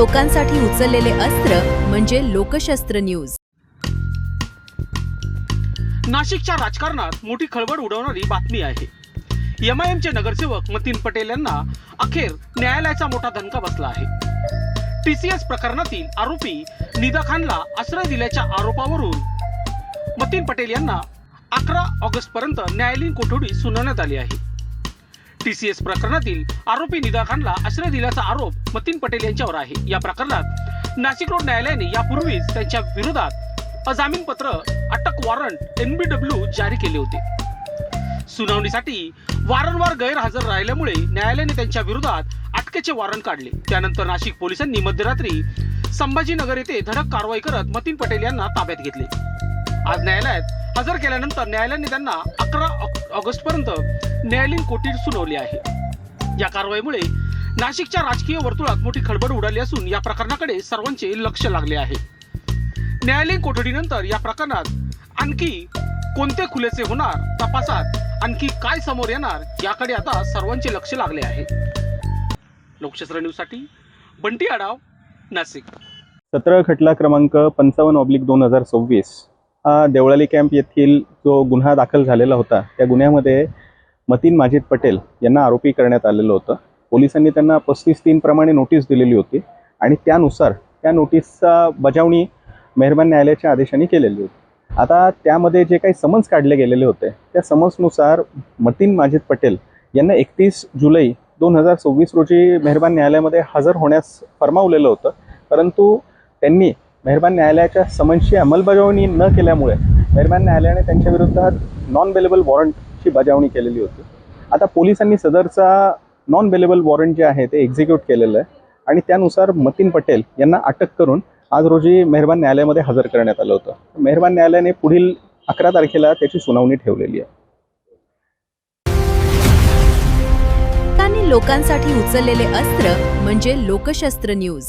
लोकांसाठी उचललेले अस्त्र म्हणजे लोकशस्त्र न्यूज। नाशिकच्या राजकारणात मोठी खळबळ उडवणारी बातमी आहे। एमआयएमचे नगरसेवक मतीन पटेल यांना अखेर न्यायालयाचा मोठा धक्का बसला आहे। टीसीएस प्रकरणातील आरोपी निदा खानला आश्रय दिल्याच्या आरोपावरून मतीन पटेल यांना 11 ऑगस्ट पर्यंत न्यायालयीन कोठडी सुनावण्यात आली आहे। टीसीएस प्रकरणातील आरोपी निदा खानला आश्रय दिल्याचा आरोप मतीन पटेल यांच्यावर आहे। या प्रकरणात नाशिक रोड न्यायालयाने यापूर्वीच त्यांच्या विरोधात अजामीनपत्र अटक वॉरंट NBW जारी केले होते। सुनावणीसाठी वारंवार गैरहजर राहिल्यामुळे न्यायालयाने त्यांच्या विरोधात अटकेचे वॉरंट काढले। त्यानंतर नाशिक पोलिसांनी मध्यरात्री संभाजीनगर येथे धडक कारवाई करत मतीन पटेल यांना ताब्यात घेतले। आज न्यायालयात हजर केल्यानंतर न्यायालयाने त्यांना 11 ऑगस्ट पर्यंत न्यायालयीन कोठडी सुनावली आहे। या कारवाईमुळे नाशिकच्या राजकीय वर्तुळात मोठी खळबळ उडाली असून या प्रकरणाकडे सर्वांचे लक्ष लागले आहे। न्यायालयीन कोठडीनंतर या प्रकरणात आणखी कोणते खुलासे होणार, तपासात आणखी काय समोर येणार याकडे आता सर्वांचे लक्ष लागले आहे। लोकशास्त्र न्यूज साठी बंटी आडाव, नाशिक। 17 खटला क्रमांक 55/2026 हा देवळाली कॅम्प येथील जो गुन्हा दाखल झालेला होता त्या गुन्ह्यामध्ये मतीन माजिद पटेल यांना आरोपी करण्यात आलेलं होतं। पोलिसांनी त्यांना 35(3) प्रमाणे नोटीस दिलेली होती आणि त्यानुसार त्या नोटीसचा बजावणी मेहरबान न्यायालयाच्या आदेशाने केलेली होती। आता त्यामध्ये जे काही समन्स काढले गेलेले होते त्या समन्सनुसार मतीन माजिद पटेल यांना 31 जुलै 2026 रोजी मेहरबान न्यायालयामध्ये हजर होण्यास फरमावलेलं होतं, परंतु त्यांनी मेहरबान न्यायालयाच्या समन्सची अंमलबजावणी न केल्यामुळे मेहरबान न्यायालयाने त्यांच्या विरोधात नॉन बेलेबल वॉरंटची बजावणी केलेली होती। आता पोलिसांनी सदरचा नॉन बेलेबल वॉरंट जे आहे ते एक्झिक्यूट केलेलं आहे आणि त्यानुसार मतीन पटेल यांना अटक करून आज रोजी मेहरबान न्यायालयामध्ये हजर करण्यात आलं होतं। मेहरबान न्यायालयाने पुढील 11 तारखेला त्याची सुनावणी ठेवलेली आहे। लोकांसाठी उचललेले अस्त्र म्हणजे लोकशस्त्र न्यूज।